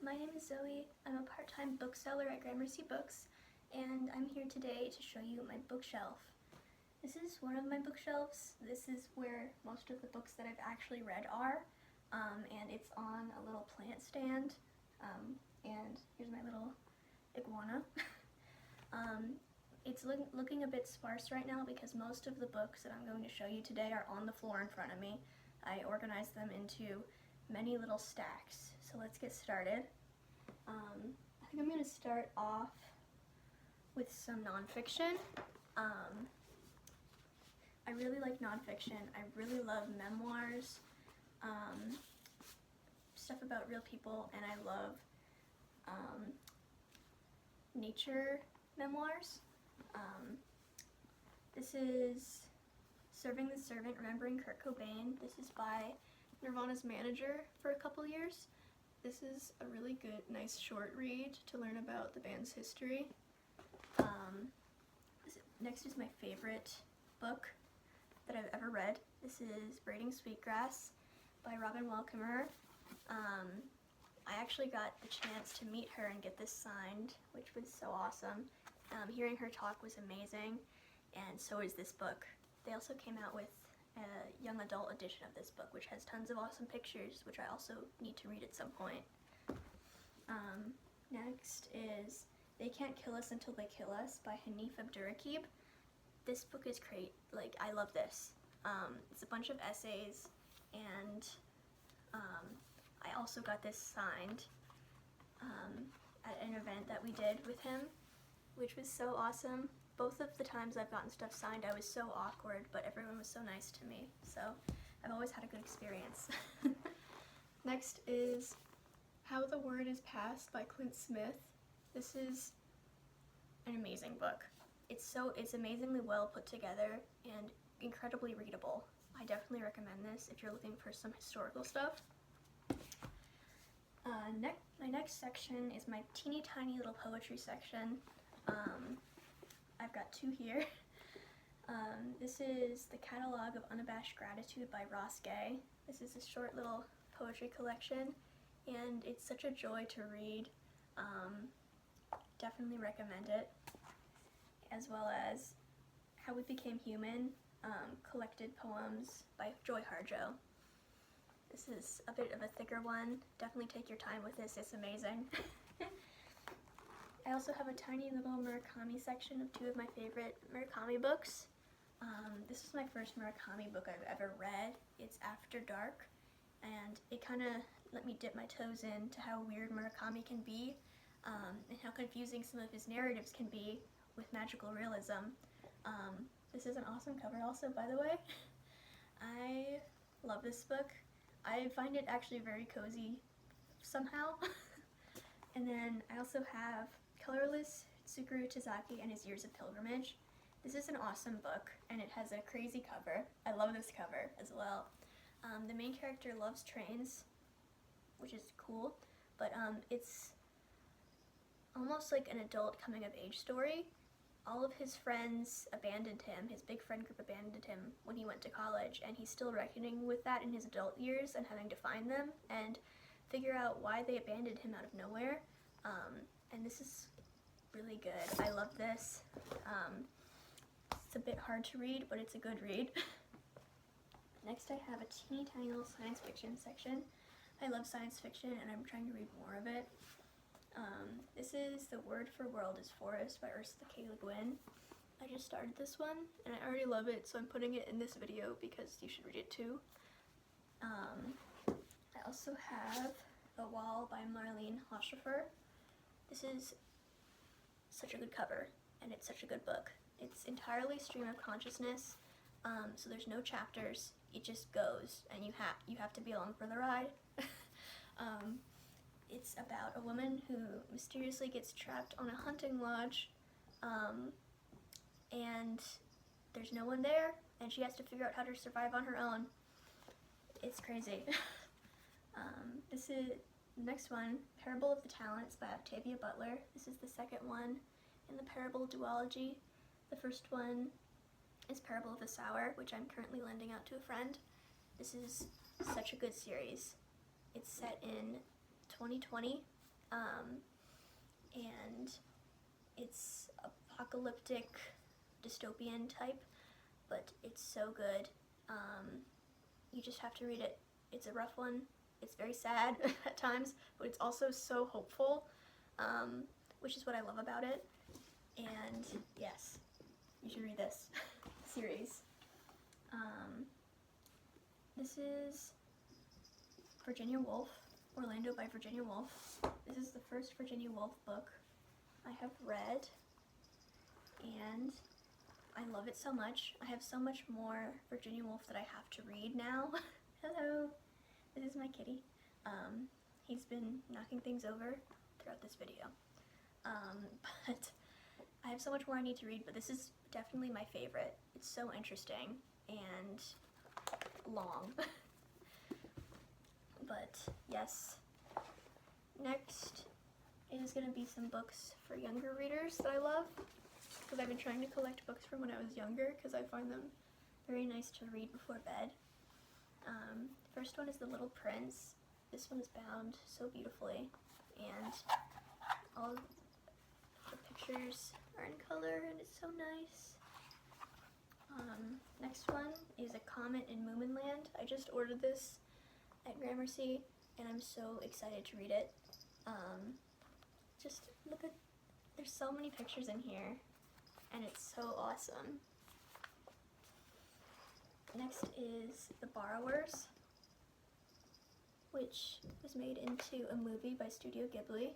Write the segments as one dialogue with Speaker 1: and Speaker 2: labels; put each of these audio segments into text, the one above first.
Speaker 1: my name is Zoe. I'm a part-time bookseller at Gramercy Books, and I'm here today to show you my bookshelf. This is one of my bookshelves. This is where most of the books that I've actually read are, and it's on a little plant stand, and here's my little iguana. It's looking a bit sparse right now because most of the books that I'm going to show you today are on the floor in front of me. I organized them into many little stacks. So let's get started. I think I'm going to start off with some nonfiction. I really like nonfiction. I really love memoirs, stuff about real people, and I love nature memoirs. This is Serving the Servant, Remembering Kurt Cobain. This is by Nirvana's manager for a couple years. This is a really good, nice short read to learn about the band's history. Next is my favorite book that I've ever read. This is Braiding Sweetgrass by Robin Wall Kimmerer. I actually got the chance to meet her and get this signed, which was so awesome. Hearing her talk was amazing, and so is this book. They also came out with a young adult edition of this book, which has tons of awesome pictures, which I also need to read at some point. Next is They Can't Kill Us Until They Kill Us by Hanif Abdurraqib. This book is great. Like, I love this. It's a bunch of essays, and I also got this signed at an event that we did with him, which was so awesome. Both of the times I've gotten stuff signed, I was so awkward, but everyone was so nice to me. So I've always had a good experience. Next is How the Word is Passed by Clint Smith. This is an amazing book. It's amazingly well put together and incredibly readable. I definitely recommend this if you're looking for some historical stuff. My next section is my teeny tiny little poetry section. I've got two here. This is The Catalog of Unabashed Gratitude by Ross Gay. This is a short little poetry collection, and it's such a joy to read. Definitely recommend it. As well as How We Became Human, collected poems by Joy Harjo. This is a bit of a thicker one. Definitely take your time with this, it's amazing. I also have a tiny little Murakami section of two of my favorite Murakami books. This is my first Murakami book I've ever read. It's After Dark, and it kind of let me dip my toes into how weird Murakami can be, and how confusing some of his narratives can be with magical realism. This is an awesome cover also, by the way. I love this book. I find it actually very cozy somehow. And then I also have Colorless Tsukuru Tazaki and His Years of Pilgrimage. This is an awesome book, and it has a crazy cover. I love this cover as well. The main character loves trains, which is cool, but it's almost like an adult coming-of-age story. All of his friends abandoned him, his big friend group abandoned him when he went to college, and he's still reckoning with that in his adult years and having to find them and figure out why they abandoned him out of nowhere. And this is really good. I love this. It's a bit hard to read, but it's a good read. Next I have a teeny tiny little science fiction section. I love science fiction, and I'm trying to read more of it. This is The Word for World is Forest by Ursula K. Le Guin. I just started this one, and I already love it, so I'm putting it in this video because you should read it too. I also have A Wall by Marlene Hoscheffer. This is such a good cover, and it's such a good book. It's entirely stream of consciousness, so there's no chapters. It just goes, and you have to be along for the ride. It's about a woman who mysteriously gets trapped on a hunting lodge, and there's no one there, and she has to figure out how to survive on her own. It's crazy. This is the next one, Parable of the Talents by Octavia Butler. This is the second one in the Parable duology. The first one is Parable of the Sower, which I'm currently lending out to a friend. This is such a good series. It's set in 2020, and it's apocalyptic dystopian type, but it's so good. You just have to read it. It's a rough one. It's very sad at times, but it's also so hopeful, which is what I love about it. And yes, you should read this series. This is Virginia Woolf, Orlando by Virginia Woolf. This is the first Virginia Woolf book I have read, and I love it so much. I have so much more Virginia Woolf that I have to read now. Hello, this is my kitty. He's been knocking things over throughout this video. But I have so much more I need to read, but this is definitely my favorite. It's so interesting and long. But yes, next is going to be some books for younger readers that I love, because I've been trying to collect books from when I was younger because I find them very nice to read before bed. First one is The Little Prince. This one is bound so beautifully, and all the pictures are in color, and it's so nice. Next one is A Comet in Moominland. I just ordered this at Gramercy, and I'm so excited to read it. Just look at, there's so many pictures in here, and it's so awesome. Next is The Borrowers, which was made into a movie by Studio Ghibli,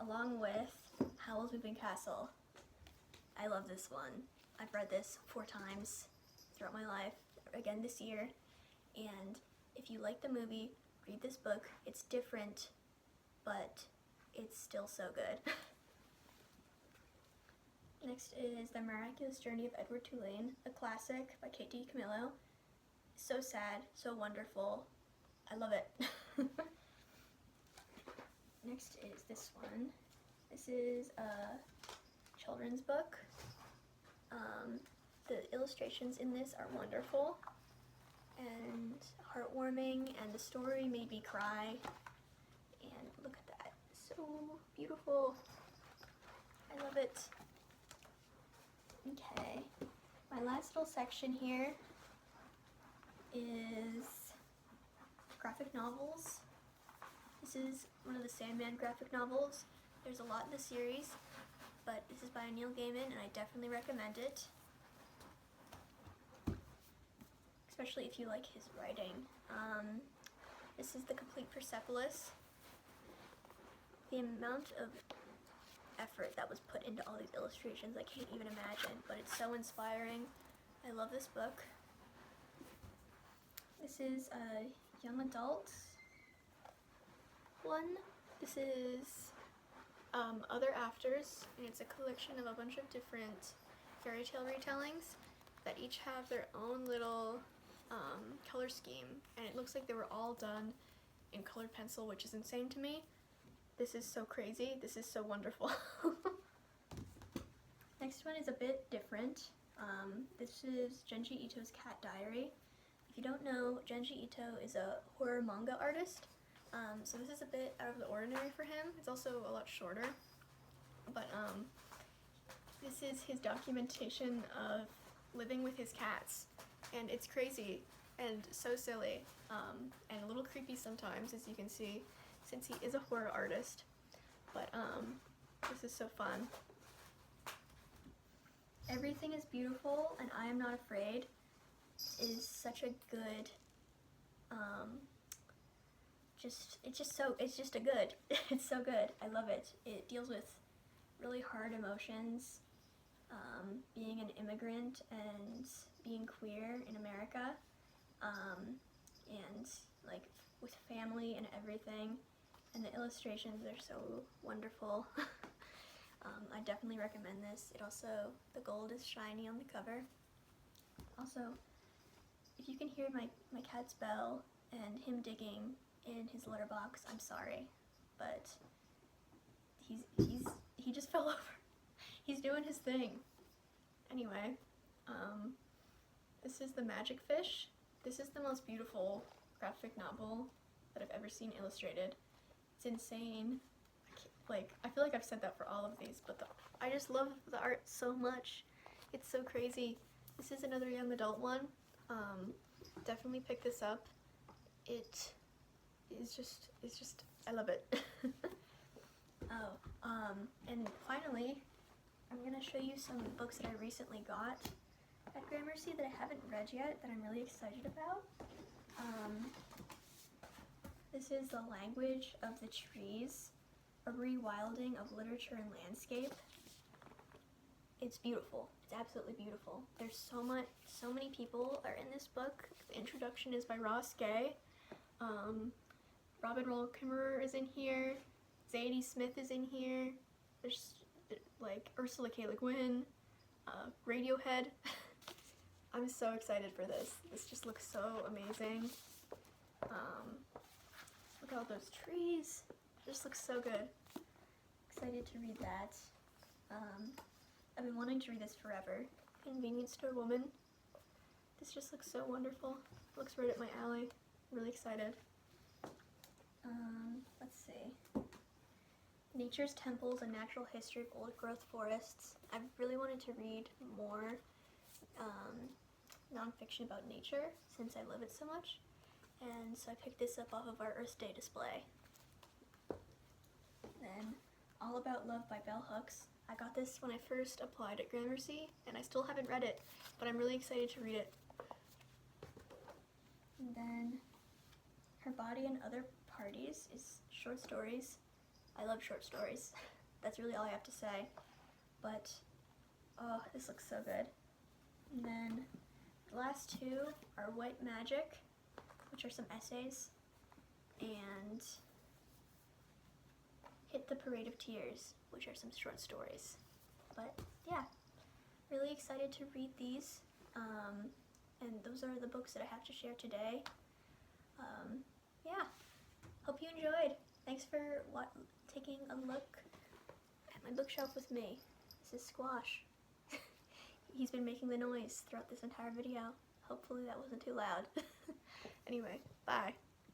Speaker 1: along with Howl's Moving Castle. I love this one. I've read this 4 times throughout my life, again this year, and if you like the movie, read this book. It's different, but it's still so good. Next is The Miraculous Journey of Edward Tulane, a classic by Kate DiCamillo. So sad, so wonderful. I love it. Next is this one. This is a children's book. The illustrations in this are wonderful and heartwarming, and the story made me cry. And look at that, so beautiful. I love it. Okay, my last little section here is graphic novels. This is one of the Sandman graphic novels. There's a lot in the series, but this is by Neil Gaiman, and I definitely recommend it, especially if you like his writing. This is The Complete Persepolis. The amount of effort that was put into all these illustrations, I can't even imagine, but it's so inspiring. I love this book. This is a young adult one. This is Other Afters, and it's a collection of a bunch of different fairy tale retellings that each have their own little color scheme, and it looks like they were all done in colored pencil, which is insane to me. This is so crazy. This is so wonderful. Next one is a bit different. This is Junji Ito's Cat Diary. If you don't know, Junji Ito is a horror manga artist, so this is a bit out of the ordinary for him. It's also a lot shorter, but this is his documentation of living with his cats, and it's crazy and so silly, and a little creepy sometimes, as you can see, since he is a horror artist, but this is so fun. Everything is Beautiful and I Am Not Afraid is such a good, it's just so good. I love it. It deals with really hard emotions, being an immigrant and being queer in America, and like with family and everything, and the illustrations are so wonderful. I definitely recommend this. It also, the gold is shiny on the cover. Also, if you can hear my cat's bell and him digging in his litter box, I'm sorry, but he just fell over. He's doing his thing. Anyway, this is The Magic Fish. This is the most beautiful graphic novel that I've ever seen illustrated. It's insane. I feel like I've said that for all of these, but I just love the art so much. It's so crazy. This is another young adult one. Definitely pick this up. It's just, I love it. And finally, I'm gonna show you some books that I recently got at Gramercy that I haven't read yet that I'm really excited about. This is The Language of the Trees, a rewilding of literature and landscape. It's beautiful. It's absolutely beautiful. There's so many people are in this book. The introduction is by Ross Gay. Robin Roll Kimmerer is in here. Zadie Smith is in here. There's like Ursula K. Le Guin, Radiohead. I'm so excited for this. This just looks so amazing. Look at all those trees. It just looks so good. Excited to read that. I've been wanting to read this forever. Convenience Store Woman. This just looks so wonderful. Looks right up my alley. I'm really excited. Let's see. Nature's Temples, A Natural History of Old Growth Forests. I've really wanted to read more nonfiction about nature since I love it so much. And so I picked this up off of our Earth Day display. Then All About Love by Bell Hooks. I got this when I first applied at Gramercy, and I still haven't read it, but I'm really excited to read it. And then Her Body and Other Parties is short stories. I love short stories. That's really all I have to say. But, oh, this looks so good. And then the last two are White Magic, which are some essays, and Hit the Parade of Tears, which are some short stories. But yeah, really excited to read these. And those are the books that I have to share today. Yeah, hope you enjoyed. Thanks for taking a look at my bookshelf with me. This is Squash. He's been making the noise throughout this entire video. Hopefully that wasn't too loud. Anyway, bye.